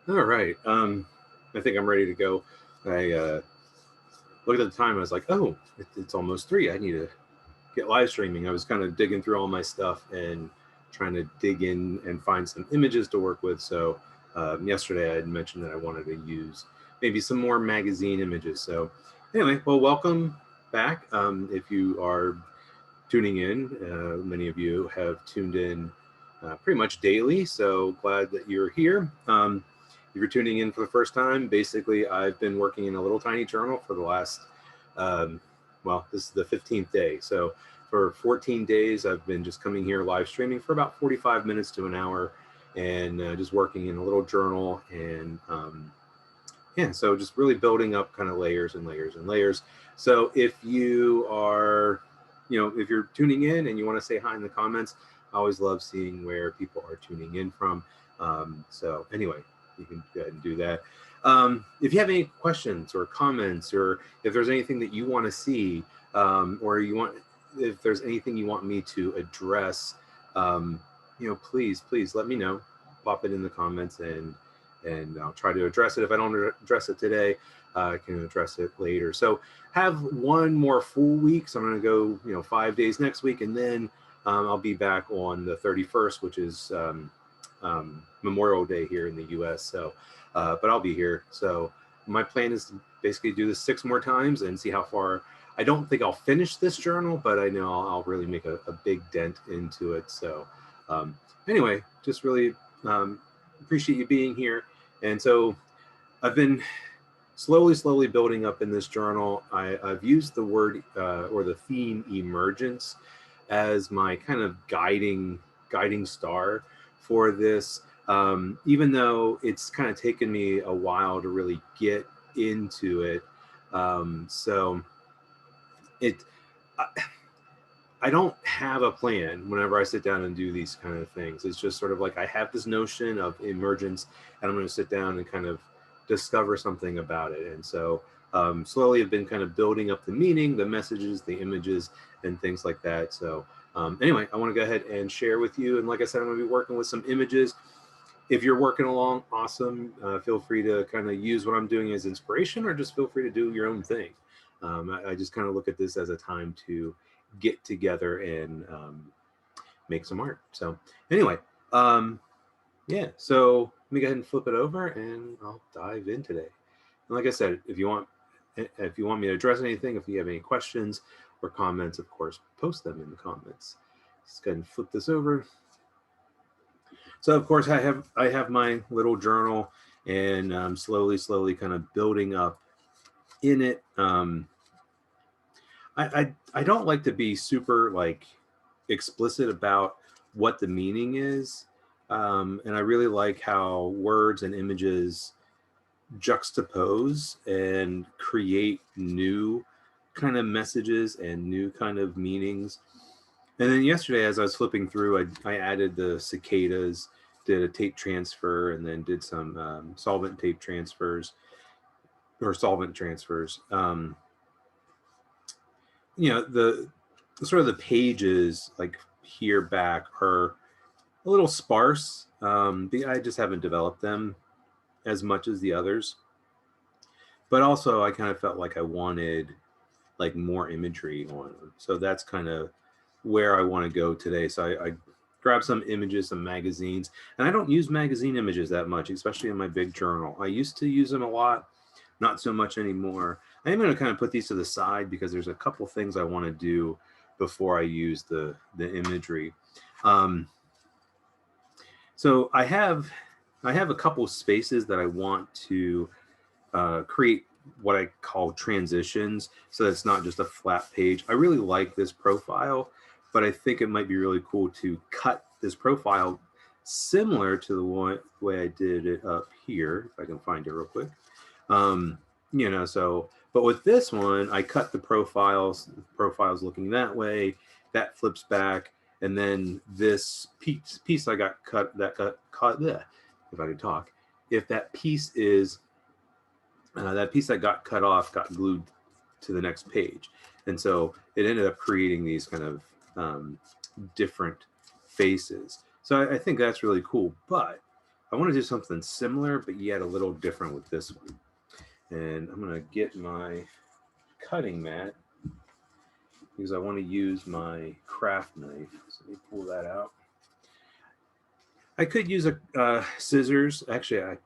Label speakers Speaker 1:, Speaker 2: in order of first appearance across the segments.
Speaker 1: All right. I think I'm ready to go. I looked at the time. I was like, oh, it's almost 3. I need to get live streaming. I was kind of digging through all my stuff and trying to dig in and find some images to work with. So yesterday I had mentioned that I wanted to use maybe some more magazine images. So anyway, well, welcome back. If you are tuning in, many of you have tuned in pretty much daily. So glad that you're here. If you're tuning in for the first time, basically I've been working in a little tiny journal for the last, well, this is the 15th day. So for 14 days, I've been just coming here live streaming for about 45 minutes to an hour and just working in a little journal. And yeah, so just really building up kind of layers and layers and layers. So if you are, if you're tuning in and you want to say hi in the comments, I always love seeing where people are tuning in from. So anyway, you can go ahead and do that. If you have any questions or comments, or if there's anything that you want to see, or if there's anything you want me to address, please let me know. Pop it in the comments and I'll try to address it. If I don't address it today, I can address it later. So have one more full week. So I'm going to go, 5 days next week, and then I'll be back on the 31st, which is Memorial Day here in the US. So, but I'll be here. So my plan is to basically do this 6 more times and see how far. I don't think I'll finish this journal, but I know I'll really make a big dent into it. So anyway, just really appreciate you being here. And so I've been slowly building up in this journal. I've used the word or the theme emergence as my kind of guiding star for this, even though it's kind of taken me a while to really get into it. So I don't have a plan whenever I sit down and do these kind of things. It's just sort of like I have this notion of emergence, and I'm going to sit down and kind of discover something about it. And so slowly I've been kind of building up the meaning, the messages, the images, and things like that. So anyway, I want to go ahead and share with you. And like I said, I'm going to be working with some images. If you're working along, awesome. Feel free to kind of use what I'm doing as inspiration, or just feel free to do your own thing. I just kind of look at this as a time to get together and make some art. So anyway, yeah, so let me go ahead and flip it over and I'll dive in today. And like I said, if you want me to address anything, if you have any questions or comments, of course, post them in the comments. Let's go ahead and flip this over. So of course I have my little journal, and I'm slowly kind of building up in it. I don't like to be super like explicit about what the meaning is. And I really like how words and images juxtapose and create new kind of messages and new kind of meanings. And then yesterday, as I was flipping through, I added the cicadas, did a tape transfer, and then did some solvent tape transfers or solvent transfers. The sort of the pages like here back are a little sparse. I just haven't developed them as much as the others. But also I kind of felt like I wanted like more imagery on them. So that's kind of where I want to go today. So I grabbed some images, some magazines, and I don't use magazine images that much, especially in my big journal. I used to use them a lot, not so much anymore. I am going to kind of put these to the side because there's a couple things I want to do before I use the imagery. So I have a couple spaces that I want to create what I call transitions, so it's not just a flat page. I really like this profile, but I think it might be really cool to cut this profile similar to the way I did it up here, if I can find it real quick. But with this one, I cut the profiles looking that way, that flips back, and then this piece I got cut, if I could talk, if that piece is, that piece that got cut off got glued to the next page. And so it ended up creating these kind of different faces. So I think that's really cool, but I want to do something similar, but yet a little different with this one. And I'm going to get my cutting mat because I want to use my craft knife. So let me pull that out. I could use a scissors. Actually,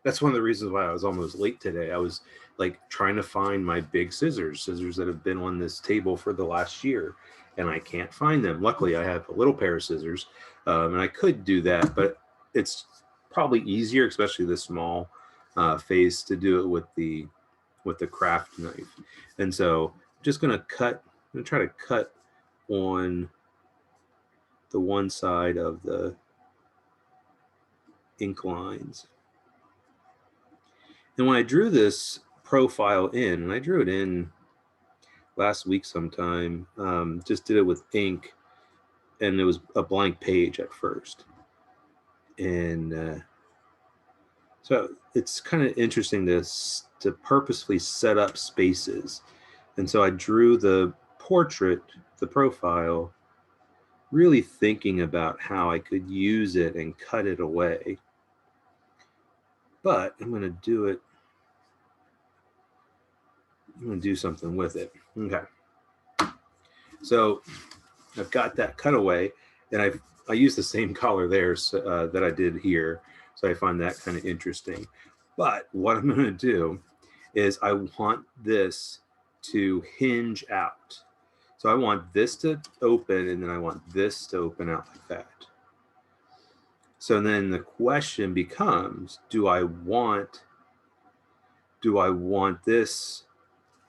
Speaker 1: that's one of the reasons why I was almost late today. I was like trying to find my big scissors that have been on this table for the last year, and I can't find them. Luckily, I have a little pair of scissors, and I could do that, but it's probably easier, especially the small face, to do it with the craft knife. And so I'm just gonna cut. I'm gonna try to cut on the one side of the ink lines. And when I drew this profile in, and I drew it in last week sometime, just did it with ink, and it was a blank page at first. And so it's kind of interesting to purposefully set up spaces. And so I drew the portrait, the profile, really thinking about how I could use it and cut it away. But I'm going to do it. I'm going to do something with it. Okay. So I've got that cutaway, and I use the same color there that I did here. So I find that kind of interesting. But what I'm going to do is I want this to hinge out. So I want this to open, and then I want this to open out like that. So then the question becomes, do I want this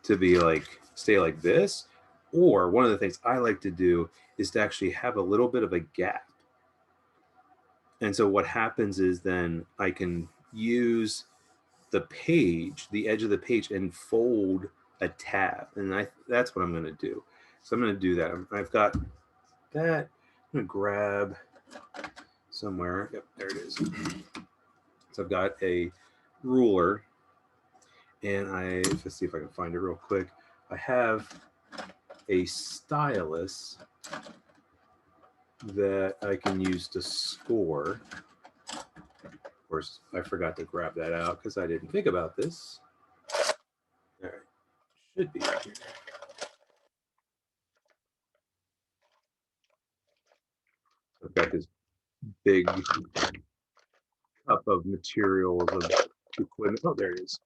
Speaker 1: to be like, stay like this? Or one of the things I like to do is to actually have a little bit of a gap. And so what happens is then I can use the page, the edge of the page, and fold a tab. And that's what I'm going to do. So I'm going to do that. I've got that. I'm going to grab somewhere. Yep, there it is. So I've got a ruler, and let's see if I can find it real quick. I have a stylus that I can use to score. Of course, I forgot to grab that out because I didn't think about this. All right, should be right here. I've got this big cup of materials of equipment. Oh, there it is.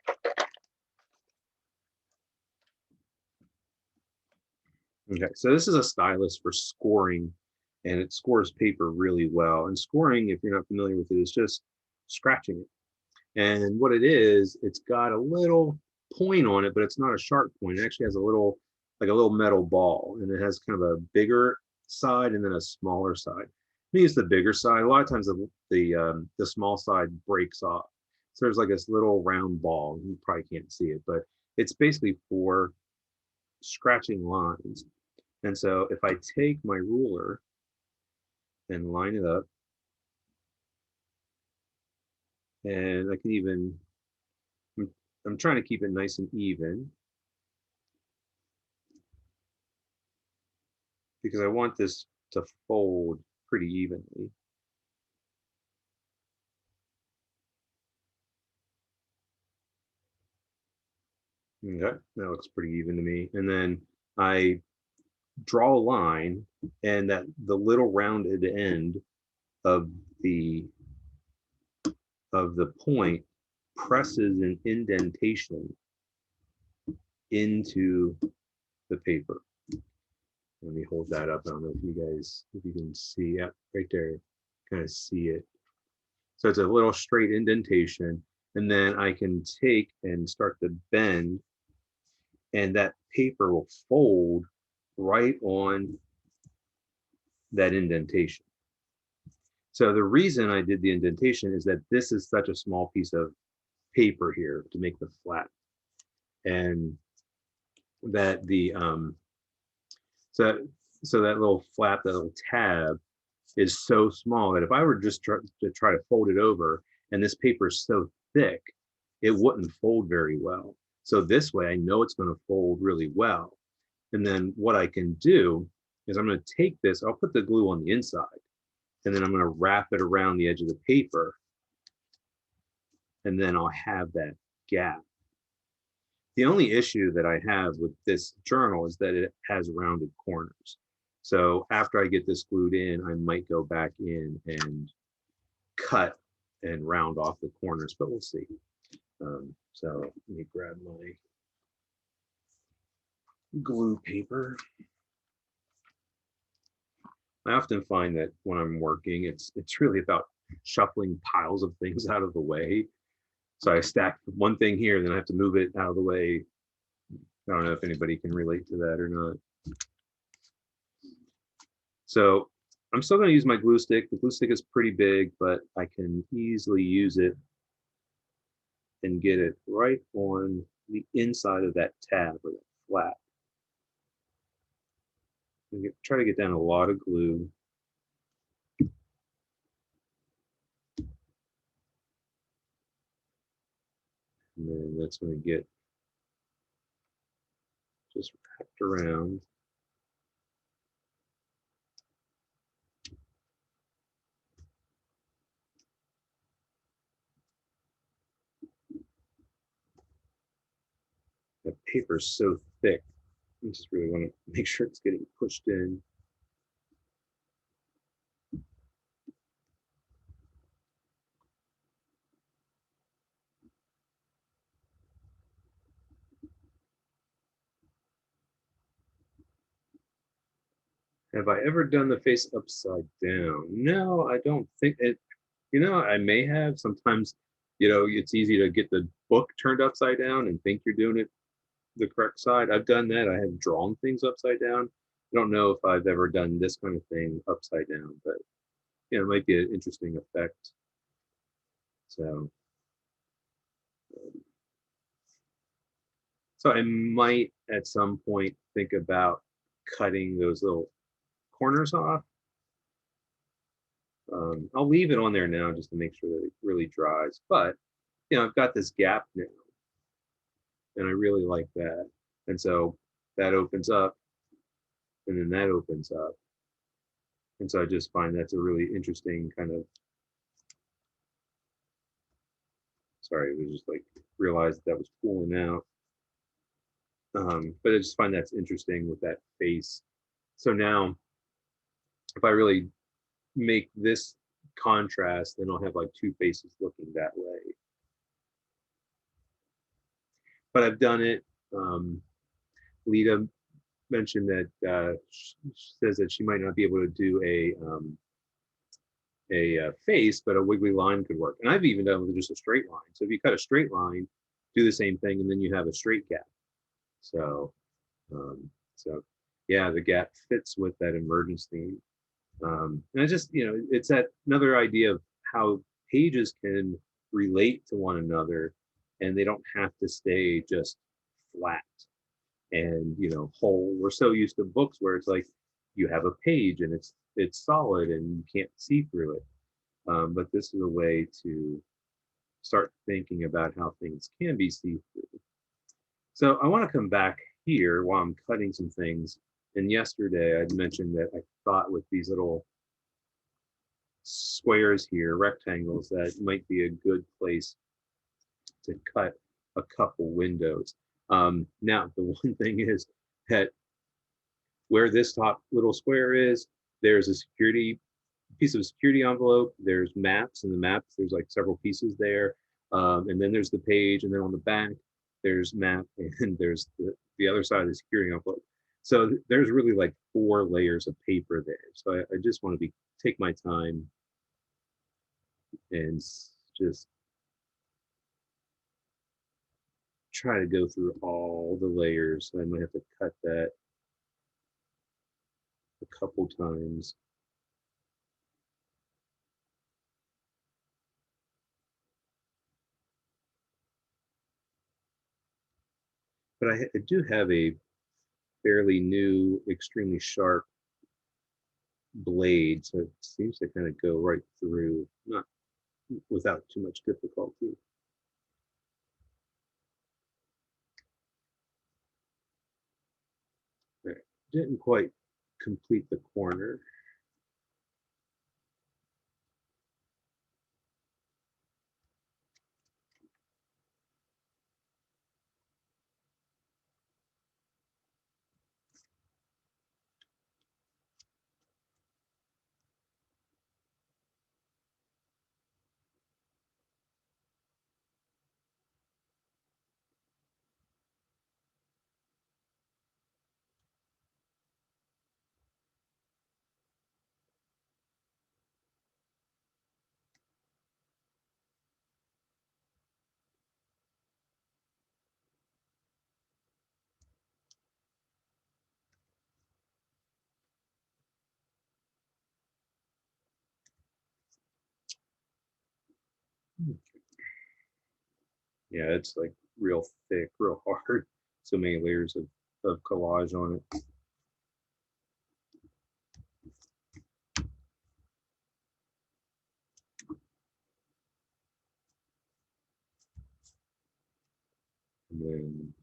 Speaker 1: Okay, so this is a stylus for scoring, and it scores paper really well. And scoring, if you're not familiar with it, is just scratching it. And what it is, it's got a little point on it, but it's not a sharp point. It actually has a little metal ball, and it has kind of a bigger side and then a smaller side. We use the bigger side. A lot of times the small side breaks off. So there's like this little round ball. You probably can't see it, but it's basically for scratching lines. And so if I take my ruler and line it up, and I can even, I'm trying to keep it nice and even because I want this to fold pretty evenly. Okay, that looks pretty even to me. And then I draw a line, and that the little rounded end of the point presses an indentation into the paper. Let me hold that up. I don't know if you can see it right there, kind of see it. So it's a little straight indentation, and then I can take and start to bend, and that paper will fold right on that indentation. So the reason I did the indentation is that this is such a small piece of paper here to make the flap, and that the so that little flap, that little tab, is so small that if I were just to try to fold it over, and this paper is so thick, it wouldn't fold very well. So this way I know it's going to fold really well. And then what I can do is I'm going to take this, I'll put the glue on the inside, and then I'm going to wrap it around the edge of the paper, and then I'll have that gap. The only issue that I have with this journal is that it has rounded corners. So after I get this glued in, I might go back in and cut and round off the corners, but we'll see. So let me grab my glue paper. I often find that when I'm working, it's really about shuffling piles of things out of the way. So I stack one thing here, then I have to move it out of the way. I don't know if anybody can relate to that or not. So I'm still going to use my glue stick. The glue stick is pretty big, but I can easily use it and get it right on the inside of that tab or that flap. Try to get down a lot of glue. And then that's going to get just wrapped around. The paper's so thick. I just really want to make sure it's getting pushed in. Have I ever done the face upside down? No, I don't think it. You know, I may have. Sometimes, it's easy to get the book turned upside down and think you're doing it the correct side. I've done that. I have drawn things upside down. I don't know if I've ever done this kind of thing upside down, but it might be an interesting effect. So I might at some point think about cutting those little corners off. I'll leave it on there now just to make sure that it really dries. But I've got this gap now, and I really like that. And so that opens up, and then that opens up. And so I just find that's a really interesting kind of. Sorry, I was just like realized that was pulling out. But I just find that's interesting with that face. So now, if I really make this contrast, then I'll have like two faces looking that way. But I've done it. Lita mentioned that she says that she might not be able to do a face, but a wiggly line could work. And I've even done with just a straight line. So if you cut a straight line, do the same thing, and then you have a straight gap. So yeah, the gap fits with that emergence theme. And I just, it's that another idea of how pages can relate to one another, and they don't have to stay just flat and whole. We're so used to books where it's like you have a page and it's solid and you can't see through it. But this is a way to start thinking about how things can be see through. So I want to come back here while I'm cutting some things. And yesterday I'd mentioned that I thought with these little squares here, rectangles, that might be a good place to cut a couple windows. Now, the one thing is that where this top little square is, there's a piece of security envelope, there's maps, and the maps, there's like several pieces there. And then there's the page, and then on the back, there's map, and there's the other side of the security envelope. So there's really like 4 layers of paper there. So I just want to take my time and just try to go through all the layers. I might have to cut that a couple times. But I do have a fairly new, extremely sharp blade, so it seems to kind of go right through, not without too much difficulty. Didn't quite complete the corner. Yeah, it's like real thick, real hard. So many layers of collage on it. And then,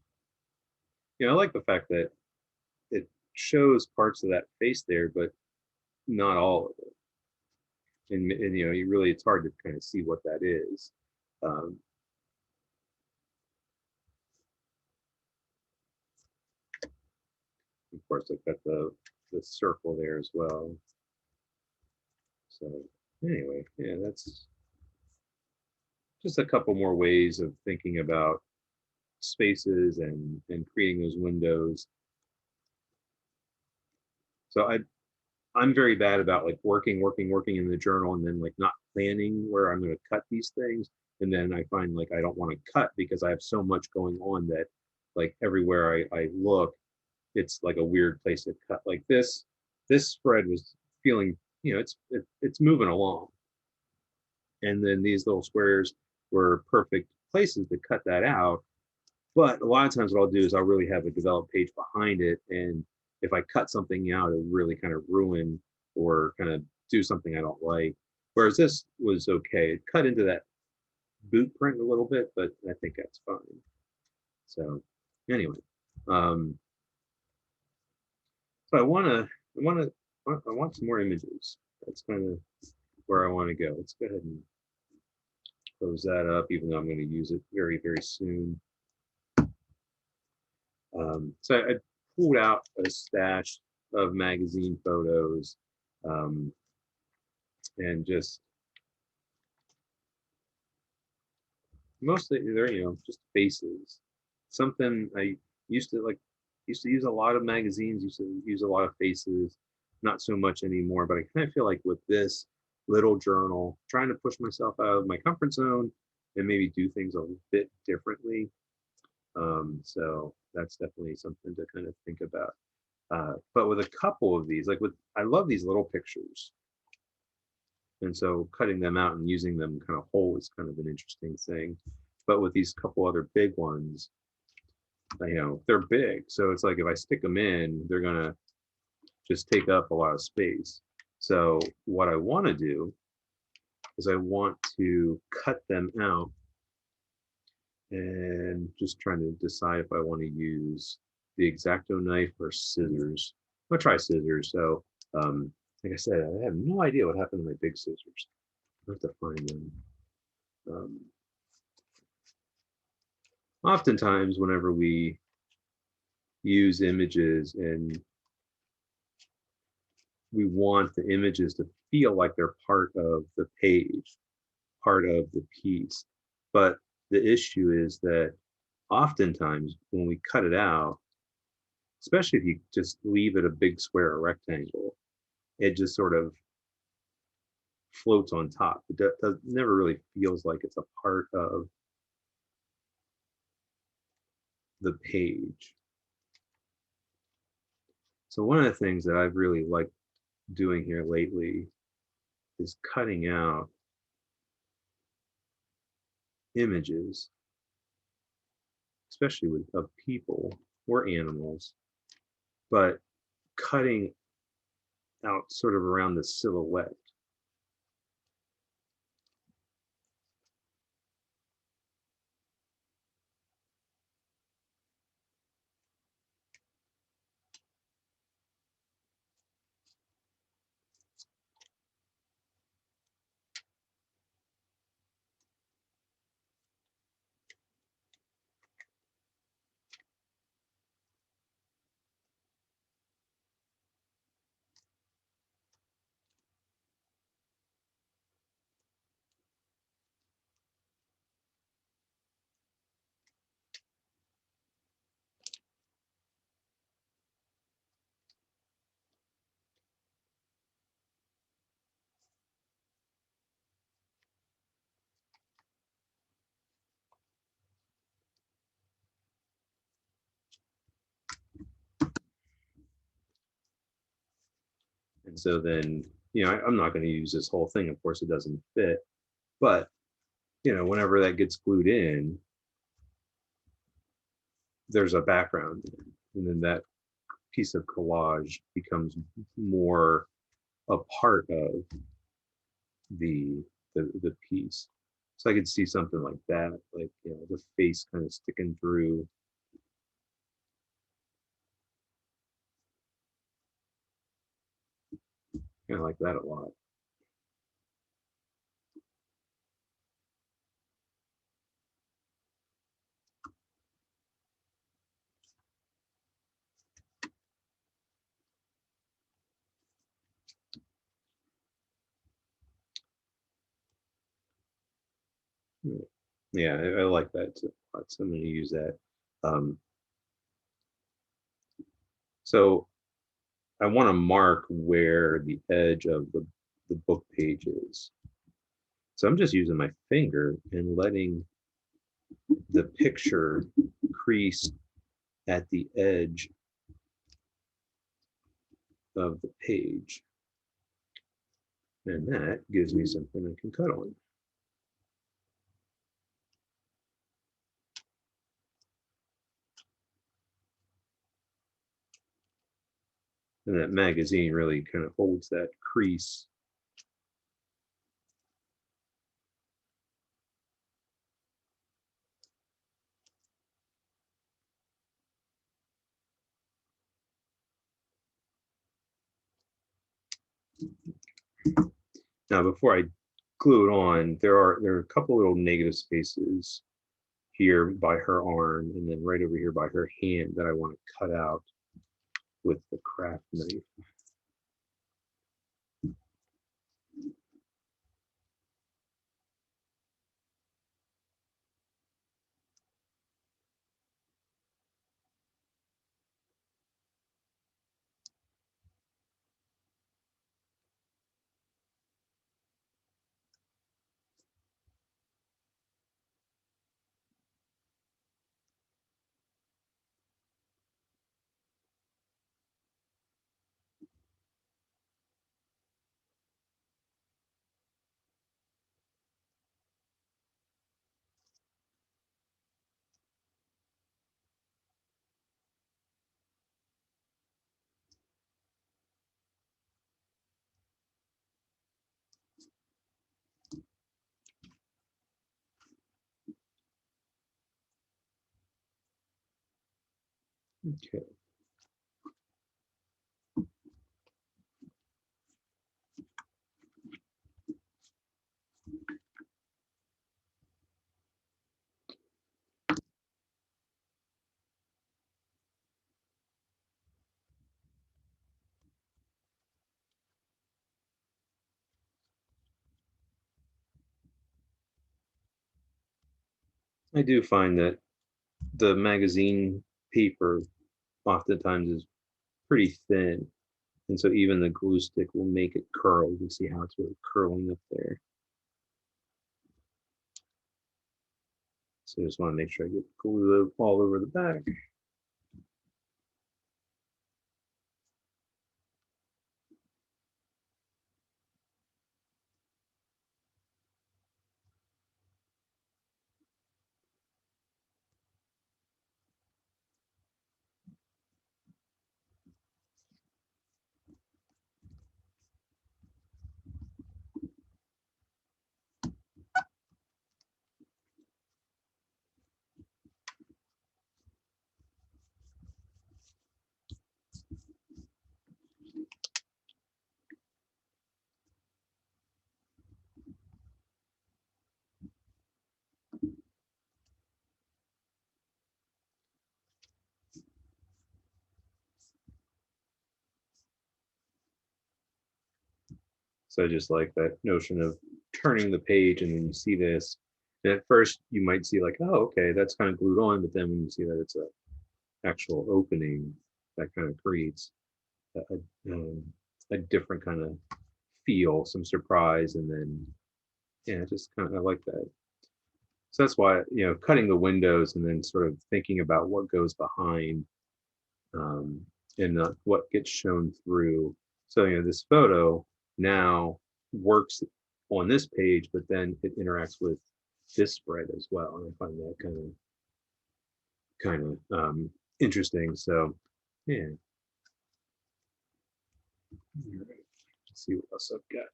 Speaker 1: I like the fact that it shows parts of that face there, but not all of it. And you really, it's hard to kind of see what that is. Um, of course, I've got the circle there as well. So anyway, yeah, that's just a couple more ways of thinking about spaces and creating those windows. So I'm very bad about like working in the journal and then like not planning where I'm going to cut these things. And then I find like I don't want to cut because I have so much going on that like everywhere I look, it's like a weird place to cut. Like this spread was feeling, it's moving along. And then these little squares were perfect places to cut that out. But a lot of times what I'll do is I'll really have a developed page behind it. And if I cut something out, it'll really kind of ruin or kind of do something I don't like. Whereas this was okay. It cut into that boot print a little bit, but I think that's fine. So anyway, um, so I want some more images. That's kind of where I want to go. Let's go ahead and close that up, even though I'm going to use it very, very soon. So I pulled out a stash of magazine photos, um, and just mostly they're just faces. Something I used to like used to use a lot of magazines, used to use a lot of faces, not so much anymore. But I kind of feel like with this little journal, trying to push myself out of my comfort zone and maybe do things a bit differently. So that's definitely something to kind of think about. But with a couple of these, I love these little pictures. And so cutting them out and using them kind of whole is kind of an interesting thing. But with these couple other big ones, they're big. So it's like if I stick them in, they're going to just take up a lot of space. So what I want to do is I want to cut them out and just trying to decide if I want to use the X-Acto knife or scissors. I'll try scissors. So, like I said, I have no idea what happened to my big scissors. I have to find them. Um, Oftentimes, whenever we use images and we want the images to feel like they're part of the page, part of the piece. But the issue is that oftentimes when we cut it out, especially if you just leave it a big square or rectangle, it just sort of floats on top. It never really feels like it's a part of the page. So one of the things that I've really liked doing here lately is cutting out images, especially of people or animals, but cutting out sort of around the silhouette. so then, I'm not going to use this whole thing. Of course, it doesn't fit, but whenever that gets glued in, there's a background, and then that piece of collage becomes more a part of the the piece. So I could see something like that, like the face kind of sticking through. Kind of like that a lot. Yeah, I like that too. So I'm going to use that. Um, so I want to mark where the edge of the book page is. So I'm just using my finger and letting the picture crease at the edge of the page. And that gives me something I can cut on. And that magazine really kind of holds that crease. Now, before I glue it on, there are a couple little negative spaces here by her arm, and then right over here by her hand that I want to cut out with the craft knife. Okay. I do find that the magazine paper oftentimes is pretty thin. And so even the glue stick will make it curl. You can see how it's really curling up there. So I just want to make sure I get glue all over the back. So I just like that notion of turning the page and then you see this. And at first you might see like, oh, okay, that's kind of glued on. But then when you see that it's a actual opening, that kind of creates a different kind of feel, some surprise. And then, yeah, just kind of, I like that. So that's why, cutting the windows and then sort of thinking about what goes behind, um, and what gets shown through So, this photo now works on this page, but then it interacts with this spread as well. And I find that kind of interesting. So, yeah. All right. Let's see what else I've got.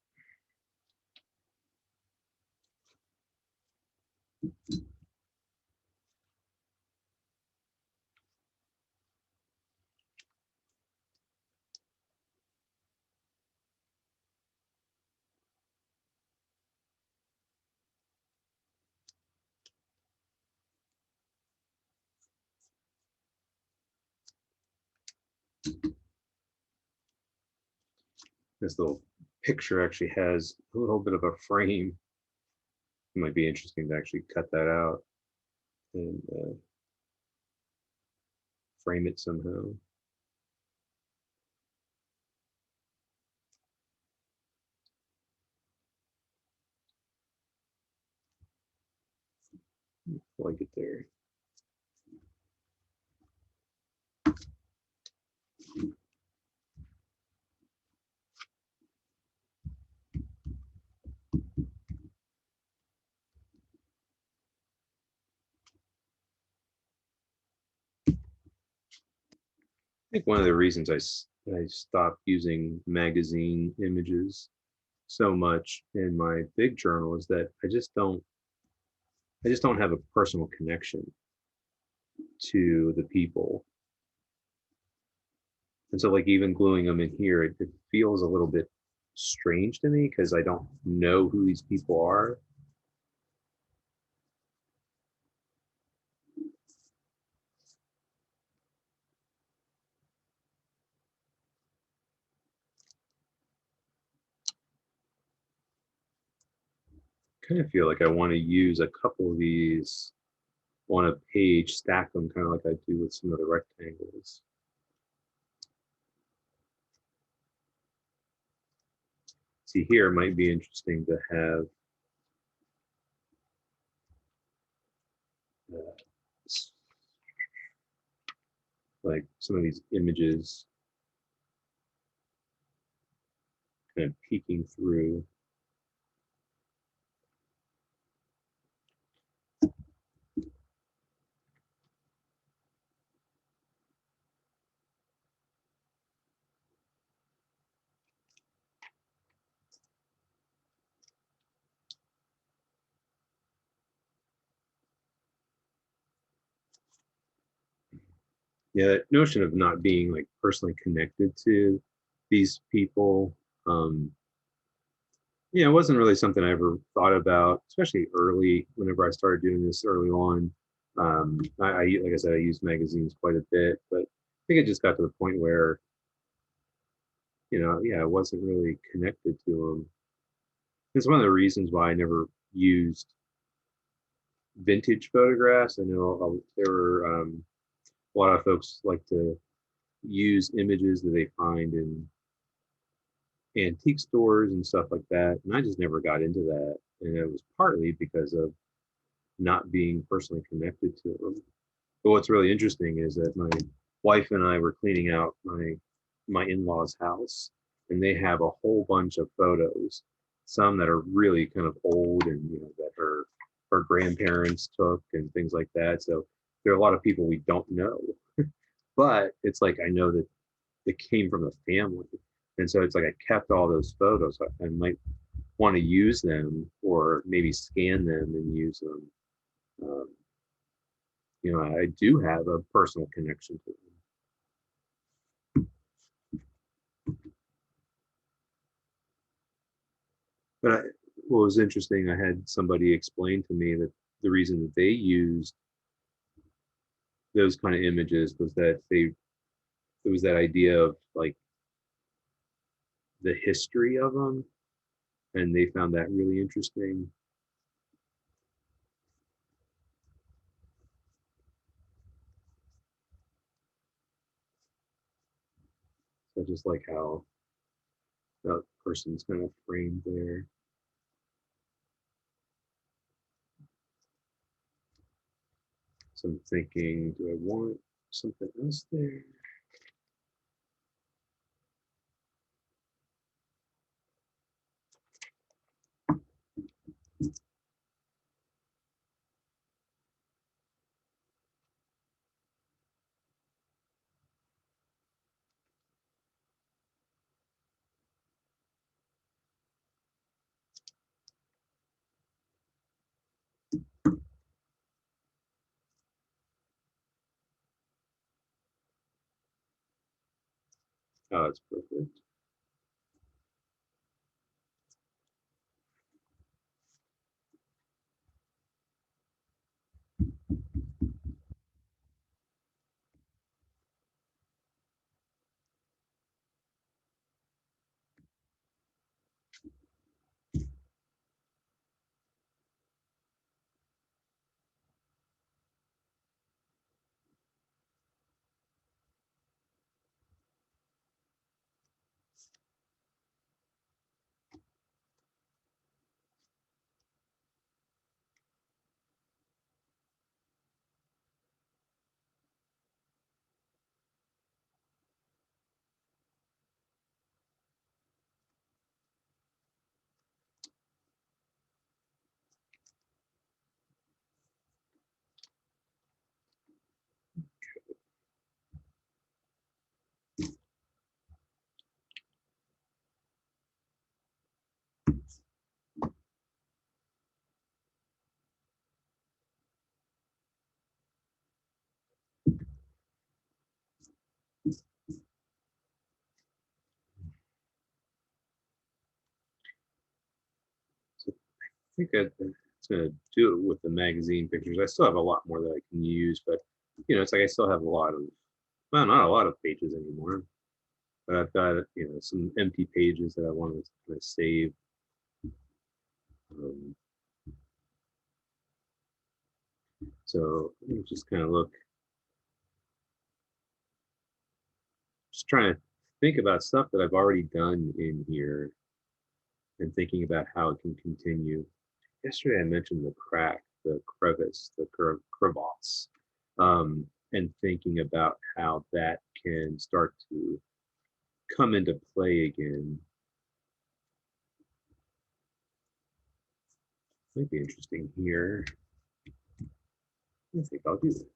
Speaker 1: This little picture actually has a little bit of a frame. It might be interesting to actually cut that out and frame it somehow. Like it there. I think one of the reasons I stopped using magazine images so much in my big journal is that I just don't have a personal connection to the people. And so like even gluing them in here, it feels a little bit strange to me because I don't know who these people are. Kind of feel like I want to use a couple of these on a page, stack them kind of like I do with some of the rectangles. See here, it might be interesting to have like some of these images kind of peeking through. Yeah, that notion of not being like personally connected to these people, it wasn't really something I ever thought about, especially early. Whenever I started doing this early on, like I said, I used magazines quite a bit, but I think it just got to the point where, yeah, I wasn't really connected to them. It's one of the reasons why I never used vintage photographs. I know there were a lot of folks like to use images that they find in antique stores and stuff like that. And I just never got into that. And it was partly because of not being personally connected to them. But what's really interesting is that my wife and I were cleaning out my in-laws' house, and they have a whole bunch of photos, some that are really kind of old and that her grandparents took and things like that. So there are a lot of people we don't know, but it's like I know that it came from a family. And so it's like I kept all those photos. I might want to use them or maybe scan them and use them. Um, I do have a personal connection to them. But what was interesting, I had somebody explain to me that the reason that they used those kind of images was that it was that idea of like the history of them, and they found that really interesting. So just like how that person's kind of framed there. So I'm thinking, do I want something else there? Oh, that's perfect. So I think it's going to do it with the magazine pictures. I still have a lot more that I can use, but it's like I still have a lot of, well, not a lot of pages anymore, but I've got some empty pages that I want to kind of save. Um, so let me just kind of look, just trying to think about stuff that I've already done in here and thinking about how it can continue. Yesterday I mentioned the crack, the crevice, the crevasse, and thinking about how that can start to come into play again. Might be interesting here. I think I'll do that.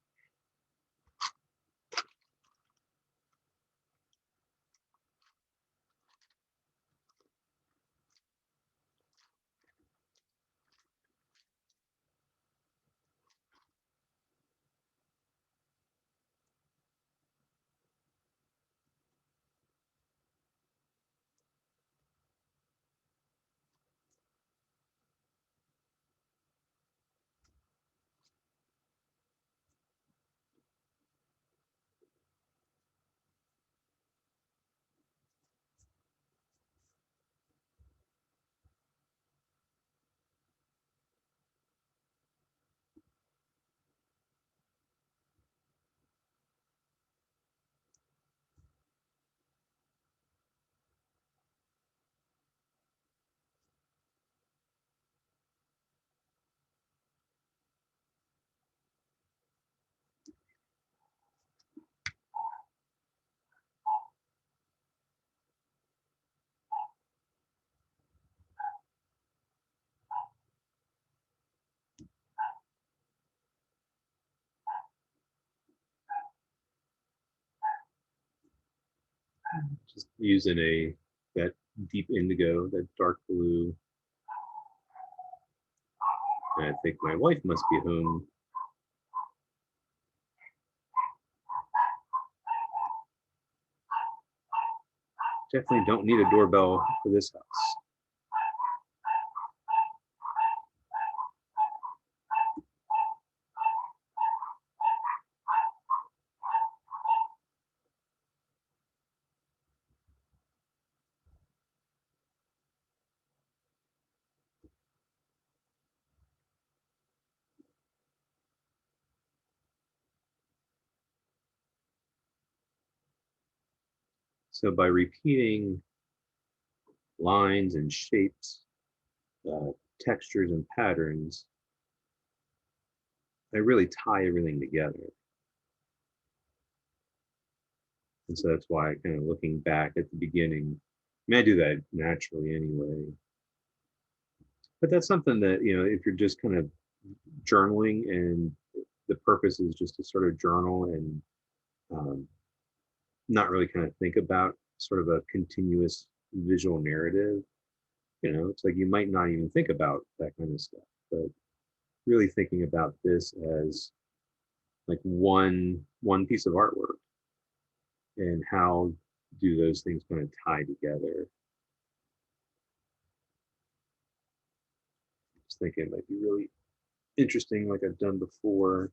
Speaker 1: Just using that deep indigo, that dark blue. And I think my wife must be home. Definitely don't need a doorbell for this house. So by repeating lines and shapes, textures and patterns, I really tie everything together. And so that's why kind of looking back at the beginning, I mean, I do that naturally anyway. But that's something that, if you're just kind of journaling and the purpose is just to sort of journal and um, not really kind of think about sort of a continuous visual narrative, it's like you might not even think about that kind of stuff, but really thinking about this as like one piece of artwork and how do those things kind of tie together. Just thinking it might be really interesting, like I've done before.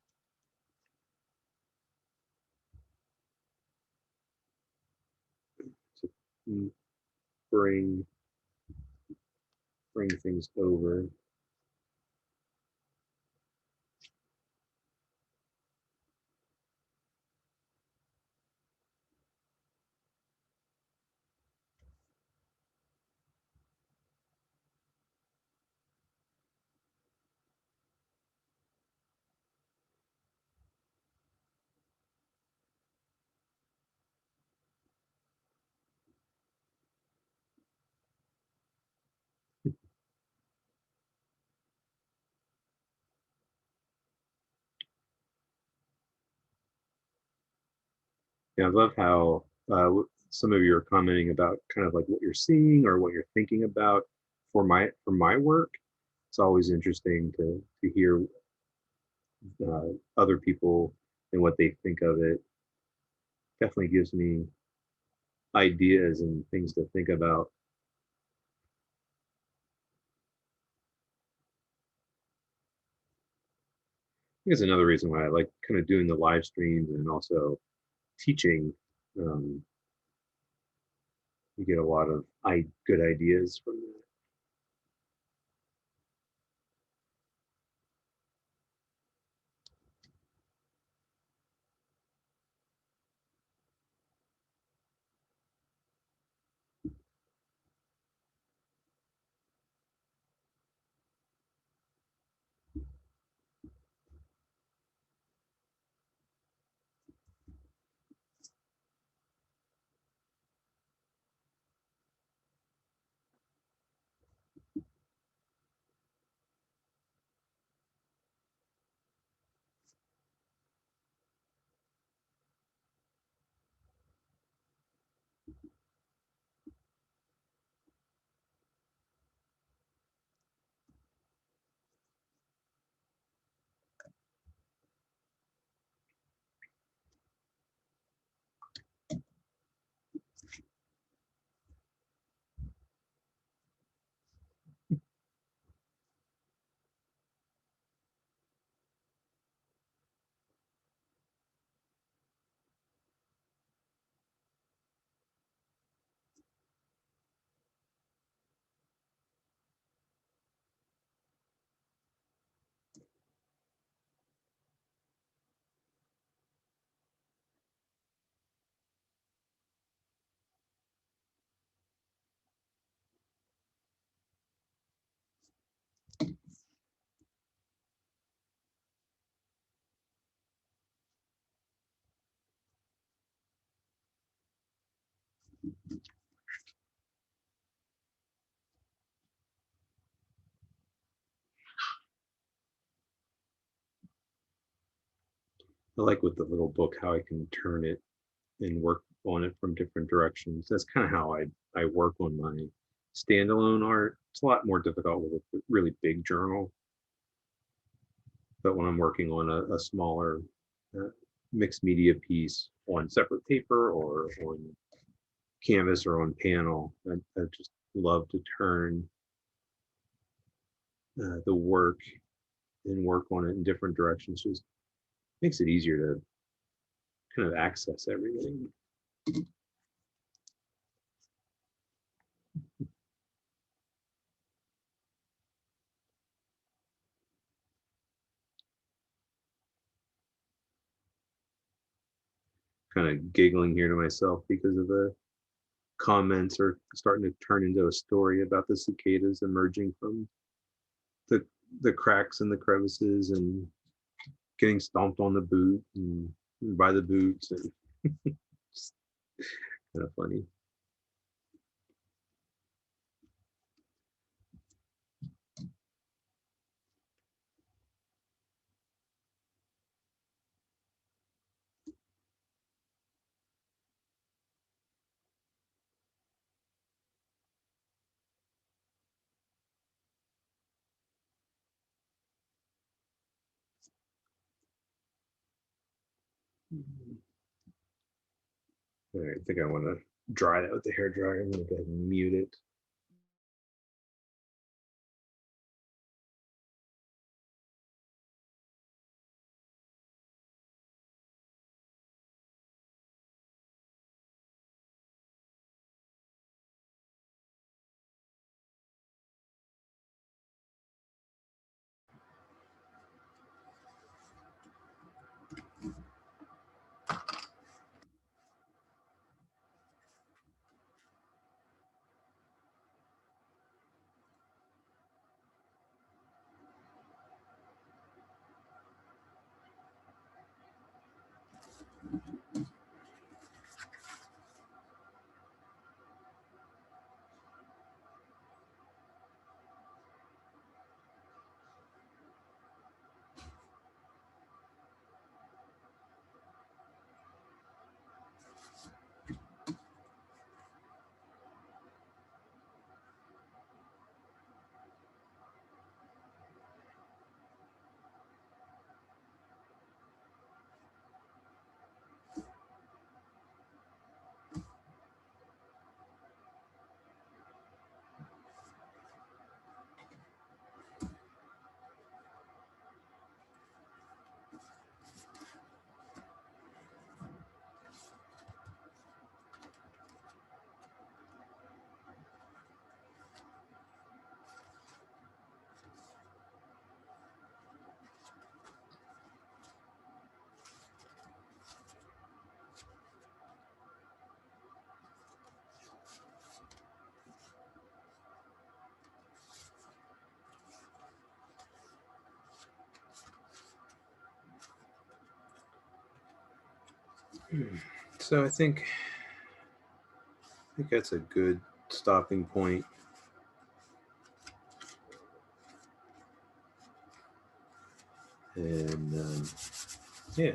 Speaker 1: To bring things over. Yeah, I love how some of you are commenting about kind of like what you're seeing or what you're thinking about for my work. It's always interesting to hear other people and what they think of it. Definitely gives me ideas and things to think about. I think it's another reason why I like kind of doing the live streams and also teaching. Um, you get a lot of good ideas from that. I like with the little book how I can turn it and work on it from different directions. That's kind of how I work on my standalone art. It's a lot more difficult with a really big journal, but when I'm working on a smaller uh, mixed media piece on separate paper or on canvas or on panel, I just love to turn the work and work on it in different directions. Just makes it easier to kind of access everything. Kind of giggling here to myself because of the comments are starting to turn into a story about the cicadas emerging from the the cracks and the crevices and getting stomped on the boot and by the boots and just kind of funny. All right, I think I want to dry that with the hair dryer. I'm going to go ahead and mute it. So I think that's a good stopping point. And yeah.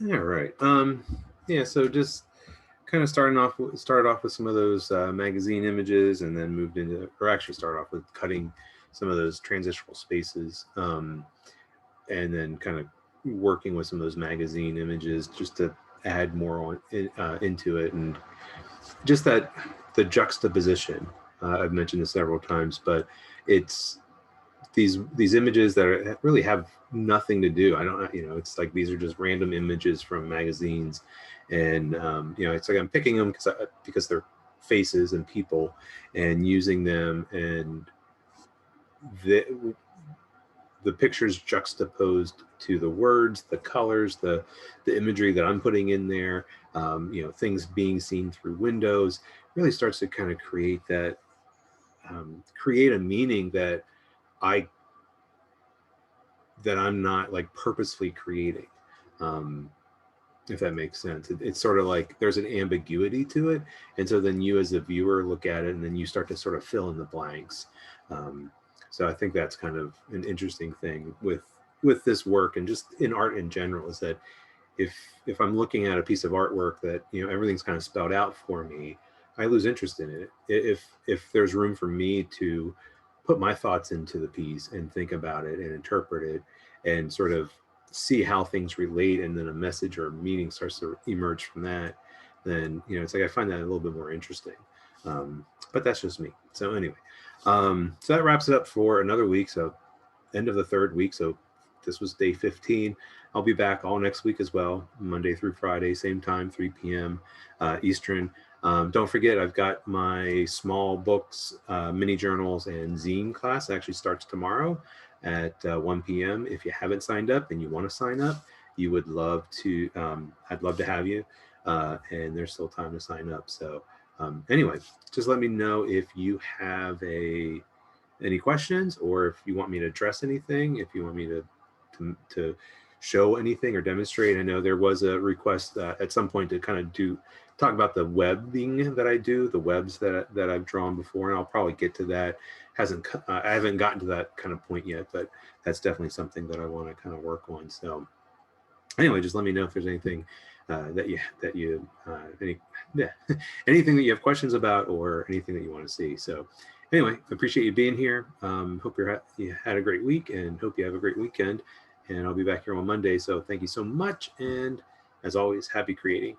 Speaker 1: All right. Yeah. So just kind of started off with some of those magazine images, and then moved into, or actually started off with cutting some of those transitional spaces, and then kind of working with some of those magazine images just to add more on into it, and just that the juxtaposition. I've mentioned this several times, but it's these images that really have nothing to do. I don't, it's like these are just random images from magazines, and it's like I'm picking them because they're faces and people, and using them, and the pictures juxtaposed to the words, the colors, the imagery that I'm putting in there, things being seen through windows, really starts to kind of create that, create a meaning that I'm not like purposefully creating, if that makes sense. It's sort of like there's an ambiguity to it, and so then you as a viewer look at it, and then you start to sort of fill in the blanks. So I think that's kind of an interesting thing with this work, and just in art in general, is that if I'm looking at a piece of artwork that everything's kind of spelled out for me, I lose interest in it. If there's room for me to put my thoughts into the piece and think about it and interpret it and sort of see how things relate, and then a message or a meaning starts to emerge from that, then it's like I find that a little bit more interesting. But that's just me. So anyway, so that wraps it up for another week. So end of the third week. So this was day 15. I'll be back all next week as well, Monday through Friday, same time, 3 p.m. Eastern. Don't forget, I've got my small books, mini journals, and zine class actually starts tomorrow at 1 p.m. If you haven't signed up and you want to sign up, you would love to, I'd love to have you. And there's still time to sign up. So anyway, just let me know if you have any questions, or if you want me to address anything, if you want me to show anything or demonstrate. I know there was a request at some point to kind of talk about the webbing that I do, the webs that I've drawn before, and I'll probably get to that. I haven't gotten to that kind of point yet, but that's definitely something that I want to kind of work on. So anyway, just let me know if there's anything that you any Yeah, anything that you have questions about or anything that you want to see. So anyway, I appreciate you being here. Hope you had a great week and hope you have a great weekend. And I'll be back here on Monday. So thank you so much. And as always, happy creating.